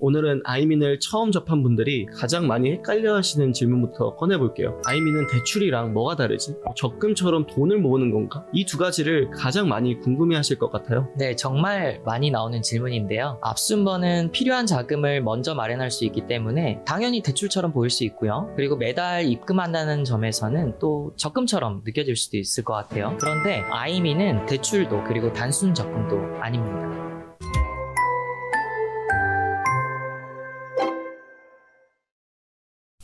오늘은 아이민을 처음 접한 분들이 가장 많이 헷갈려 하시는 질문부터 꺼내볼게요. 아이민은 대출이랑 뭐가 다르지? 적금처럼 돈을 모으는 건가? 이 두 가지를 가장 많이 궁금해 하실 것 같아요. 네, 정말 많이 나오는 질문인데요. 앞순번은 필요한 자금을 먼저 마련할 수 있기 때문에 당연히 대출처럼 보일 수 있고요. 그리고 매달 입금한다는 점에서는 또 적금처럼 느껴질 수도 있을 것 같아요. 그런데 아이민은 대출도 그리고 단순 적금도 아닙니다.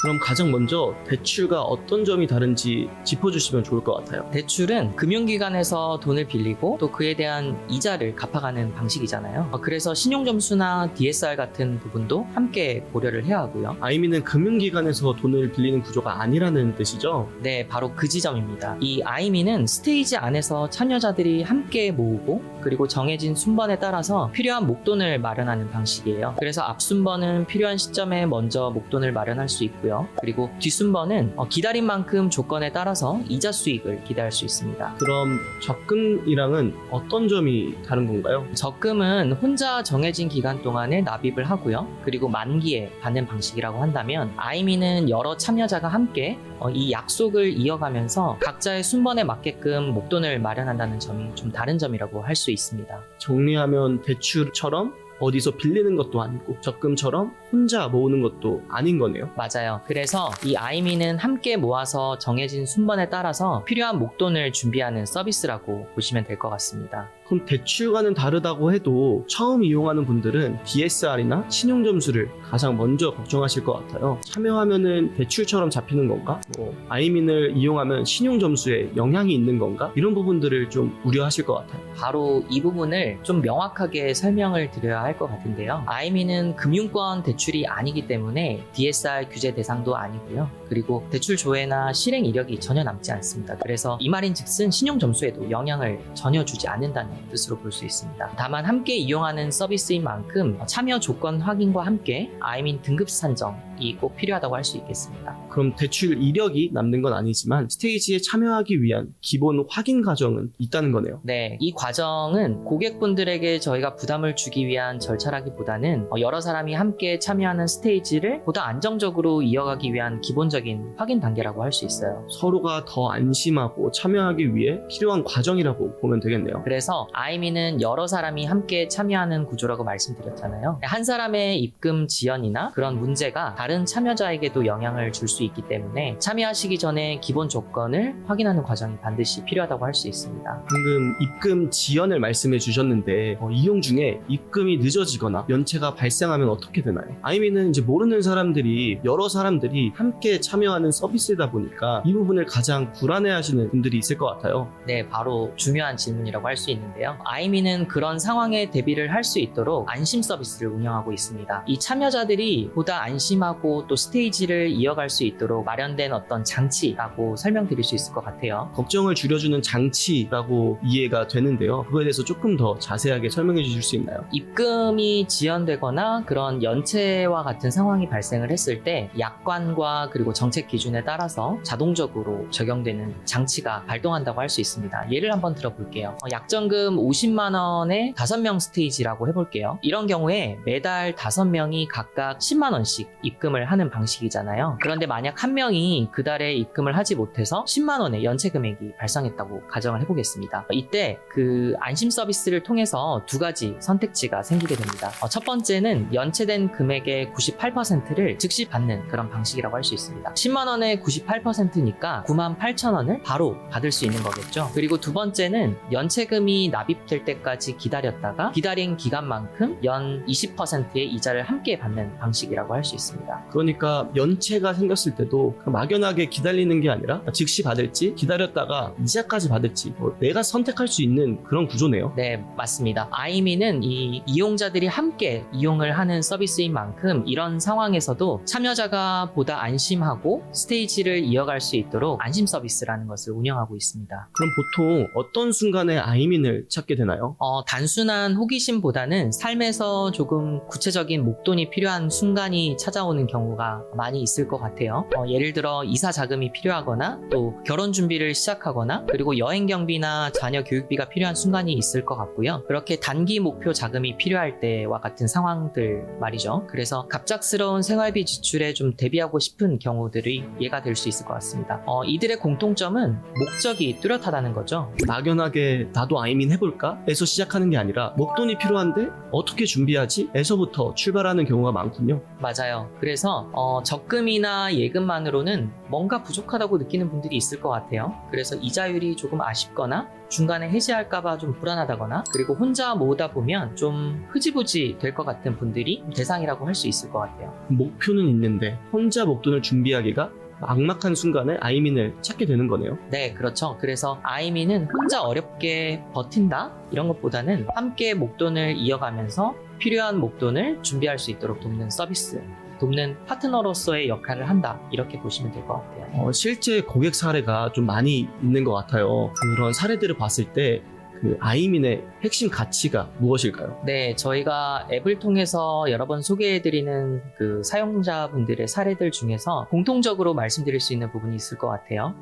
그럼 가장 먼저 대출과 어떤 점이 다른지 짚어주시면 좋을 것 같아요. 대출은 금융기관에서 돈을 빌리고 또 그에 대한 이자를 갚아가는 방식이잖아요. 그래서 신용점수나 DSR 같은 부분도 함께 고려를 해야 하고요. 아이민은 금융기관에서 돈을 빌리는 구조가 아니라는 뜻이죠? 네, 바로 그 지점입니다. 이 아이민은 스테이지 안에서 참여자들이 함께 모으고 그리고 정해진 순번에 따라서 필요한 목돈을 마련하는 방식이에요. 그래서 앞순번은 필요한 시점에 먼저 목돈을 마련할 수 있고요. 그리고 뒷순번은 기다린 만큼 조건에 따라서 이자 수익을 기대할 수 있습니다. 그럼 적금이랑은 어떤 점이 다른 건가요? 적금은 혼자 정해진 기간 동안에 납입을 하고요. 그리고 만기에 받는 방식이라고 한다면 아이민은 여러 참여자가 함께 이 약속을 이어가면서 각자의 순번에 맞게끔 목돈을 마련한다는 점이 좀 다른 점이라고 할 수 있습니다. 정리하면 대출처럼 어디서 빌리는 것도 아니고 적금처럼 혼자 모으는 것도 아닌 거네요. 맞아요. 그래서 이 아이민은 함께 모아서 정해진 순번에 따라서 필요한 목돈을 준비하는 서비스라고 보시면 될 것 같습니다. 그럼 대출과는 다르다고 해도 처음 이용하는 분들은 DSR이나 신용점수를 가장 먼저 걱정하실 것 같아요. 참여하면은 대출처럼 잡히는 건가? 아이민을 이용하면 신용점수에 영향이 있는 건가? 이런 부분들을 좀 우려하실 것 같아요. 바로 이 부분을 좀 명확하게 설명을 드려야 할 것 같은데요. 아이민은 금융권 대출이 아니기 때문에 DSR 규제 대상도 아니고요. 그리고 대출 조회나 실행 이력이 전혀 남지 않습니다. 그래서 이 말인즉슨 신용 점수에도 영향을 전혀 주지 않는다는 뜻으로 볼 수 있습니다. 다만 함께 이용하는 서비스인 만큼 참여 조건 확인과 함께 아이민 등급 산정이 꼭 필요하다고 할 수 있겠습니다. 그럼 대출 이력이 남는 건 아니지만 스테이지에 참여하기 위한 기본 확인 과정은 있다는 거네요. 네, 이 과정은 고객분들에게 저희가 부담을 주기 위한 절차라기보다는 여러 사람이 함께 참여하는 스테이지를 보다 안정적으로 이어가기 위한 기본적인 확인 단계라고 할 수 있어요. 서로가 더 안심하고 참여하기 위해 필요한 과정이라고 보면 되겠네요. 그래서 아이민은 여러 사람이 함께 참여하는 구조라고 말씀드렸잖아요. 한 사람의 입금 지연이나 그런 문제가 다른 참여자에게도 영향을 줄 수 있기 때문에 참여하시기 전에 기본 조건을 확인하는 과정이 반드시 필요하다고 할 수 있습니다. 방금 입금 지연을 말씀해 주셨는데 이용 중에 입금이 늦어지거나 연체가 발생하면 어떻게 되나요? 아이민은 이제 모르는 사람들이 여러 사람들이 함께 참여하는 서비스이다 보니까 이 부분을 가장 불안해하시는 분들이 있을 것 같아요. 네, 바로 중요한 질문이라고 할 수 있는데요. 아이민은 그런 상황에 대비를 할 수 있도록 안심 서비스를 운영하고 있습니다. 이 참여자들이 보다 안심하고 또 스테이지를 이어갈 수 있도록 마련된 어떤 장치라고 설명드릴 수 있을 것 같아요. 걱정을 줄여주는 장치라고 이해가 되는데요. 그거에 대해서 조금 더 자세하게 설명해 주실 수 있나요? 입금이 지연되거나 그런 연체와 같은 상황이 발생을 했을 때 약관과 그리고 정책 기준에 따라서 자동적으로 적용되는 장치가 발동한다고 할 수 있습니다. 예를 한번 들어볼게요. 약정금 50만 원에 5명 스테이지라고 해볼게요. 이런 경우에 매달 5명이 각각 10만 원씩 입금을 하는 방식이잖아요. 그런데 만약 한 명이 그달에 입금을 하지 못해서 10만 원의 연체 금액이 발생했다고 가정을 해보겠습니다. 이때 그 안심 서비스를 통해서 두 가지 선택지가 생기게 됩니다. 첫 번째는 연체된 금액의 98%를 즉시 받는 그런 방식이라고 할 수 있습니다. 10만 원의 98%니까 9만 8천 원을 바로 받을 수 있는 거겠죠. 그리고 두 번째는 연체금이 납입될 때까지 기다렸다가 기다린 기간만큼 연 20%의 이자를 함께 받는 방식이라고 할 수 있습니다. 그러니까 연체가 생겼을 때도 막연하게 기다리는 게 아니라 즉시 받을지 기다렸다가 이자까지 받을지 내가 선택할 수 있는 그런 구조네요. 네, 맞습니다. 아이민은 이 이용자들이 함께 이용을 하는 서비스인 만큼 이런 상황에서도 참여자가 보다 안심하고 스테이지를 이어갈 수 있도록 안심 서비스라는 것을 운영하고 있습니다. 그럼 보통 어떤 순간에 아이민을 찾게 되나요? 단순한 호기심보다는 삶에서 조금 구체적인 목돈이 필요한 순간이 찾아오는 경우가 많이 있을 것 같아요. 예를 들어 이사 자금이 필요하거나 또 결혼 준비를 시작하거나 그리고 여행 경비나 자녀 교육비가 필요한 순간이 있을 것 같고요. 그렇게 단기 목표 자금이 필요할 준비할 때와 같은 상황들 말이죠. 그래서 갑작스러운 생활비 지출에 좀 대비하고 싶은 경우들이 예가 될 수 있을 것 같습니다. 이들의 공통점은 목적이 뚜렷하다는 거죠. 막연하게 나도 아이민 해볼까? 에서 시작하는 게 아니라 목돈이 필요한데 어떻게 준비하지? 에서부터 출발하는 경우가 많군요. 맞아요. 그래서 적금이나 예금만으로는 뭔가 부족하다고 느끼는 분들이 있을 것 같아요. 그래서 이자율이 조금 아쉽거나 중간에 해지할까봐 좀 불안하다거나 그리고 혼자 모으다 보면 좀 흐지부지 될 것 같은 분들이 대상이라고 할 수 있을 것 같아요. 목표는 있는데 혼자 목돈을 준비하기가 막막한 순간에 아이민을 찾게 되는 거네요. 네, 그렇죠. 그래서 아이미는 혼자 어렵게 버틴다? 이런 것보다는 함께 목돈을 이어가면서 필요한 목돈을 준비할 수 있도록 돕는 서비스, 돕는 파트너로서의 역할을 한다. 이렇게 보시면 될 것 같아요. 실제 고객 사례가 좀 많이 있는 것 같아요. 그런 사례들을 봤을 때 그 아이민의 핵심 가치가 무엇일까요? 네, 저희가 앱을 통해서 여러 번 소개해드리는 그 사용자분들의 사례들 중에서 공통적으로 말씀드릴 수 있는 부분이 있을 것 같아요.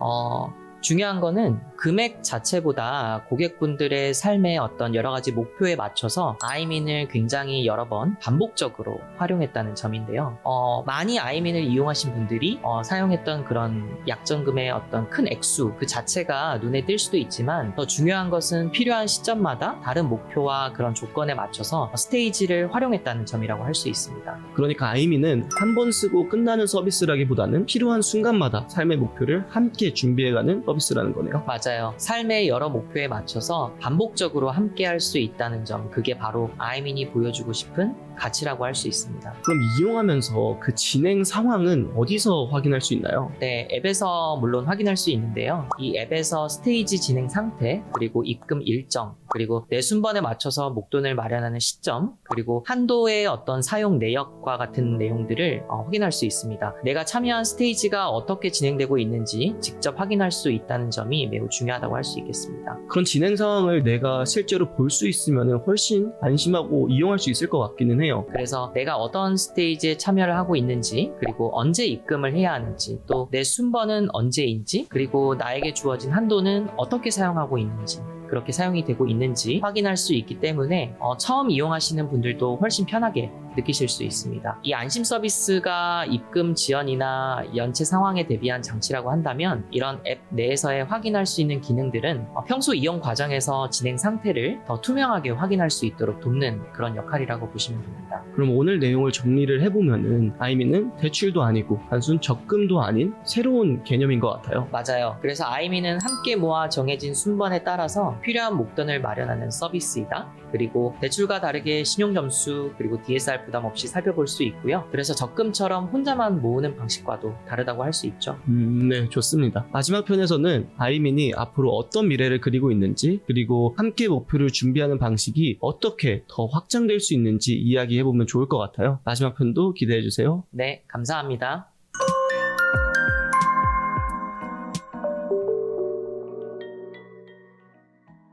중요한 거는 금액 자체보다 고객분들의 삶의 어떤 여러 가지 목표에 맞춰서 아이민을 굉장히 여러 번 반복적으로 활용했다는 점인데요. 많이 아이민을 이용하신 분들이 사용했던 그런 약정금의 어떤 큰 액수 그 자체가 눈에 띌 수도 있지만 더 중요한 것은 필요한 시점마다 다른 목표와 그런 조건에 맞춰서 스테이지를 활용했다는 점이라고 할 수 있습니다. 그러니까 아이민은 한 번 쓰고 끝나는 서비스라기보다는 필요한 순간마다 삶의 목표를 함께 준비해가는 서비스라는 거네요. 맞아요. 삶의 여러 목표에 맞춰서 반복적으로 함께 할 수 있다는 점, 그게 바로 아이민이 보여주고 싶은 가치라고 할 수 있습니다. 그럼 이용하면서 그 진행 상황은 어디서 확인할 수 있나요? 네, 앱에서 물론 확인할 수 있는데요. 이 앱에서 스테이지 진행 상태, 그리고 입금 일정, 그리고 내 순번에 맞춰서 목돈을 마련하는 시점, 그리고 한도의 어떤 사용 내역과 같은 내용들을 확인할 수 있습니다. 내가 참여한 스테이지가 어떻게 진행되고 있는지 직접 확인할 수 있다는 점이 매우 중요하다고 할 수 있겠습니다. 그런 진행 상황을 내가 실제로 볼 수 있으면 훨씬 안심하고 이용할 수 있을 것 같기는 해요. 그래서 내가 어떤 스테이지에 참여를 하고 있는지, 그리고 언제 입금을 해야 하는지, 또 내 순번은 언제인지, 그리고 나에게 주어진 한도는 어떻게 사용하고 있는지, 그렇게 사용이 되고 있는지 확인할 수 있기 때문에 처음 이용하시는 분들도 훨씬 편하게 느끼실 수 있습니다. 이 안심 서비스가 입금 지연이나 연체 상황에 대비한 장치라고 한다면 이런 앱 내에서의 확인할 수 있는 기능들은 평소 이용 과정에서 진행 상태를 더 투명하게 확인할 수 있도록 돕는 그런 역할이라고 보시면 됩니다. 그럼 오늘 내용을 정리를 해보면은 아이민은 대출도 아니고 단순 적금도 아닌 새로운 개념인 것 같아요. 맞아요. 그래서 아이미는 함께 모아 정해진 순번에 따라서 필요한 목돈을 마련하는 서비스이다. 그리고 대출과 다르게 신용점수 그리고 DSR 부담 없이 살펴볼 수 있고요. 그래서 적금처럼 혼자만 모으는 방식과도 다르다고 할 수 있죠. 네, 좋습니다. 마지막 편에서는 아이민이 앞으로 어떤 미래를 그리고 있는지, 그리고 함께 목표를 준비하는 방식이 어떻게 더 확장될 수 있는지 이야기해보면 좋을 것 같아요. 마지막 편도 기대해주세요. 네, 감사합니다.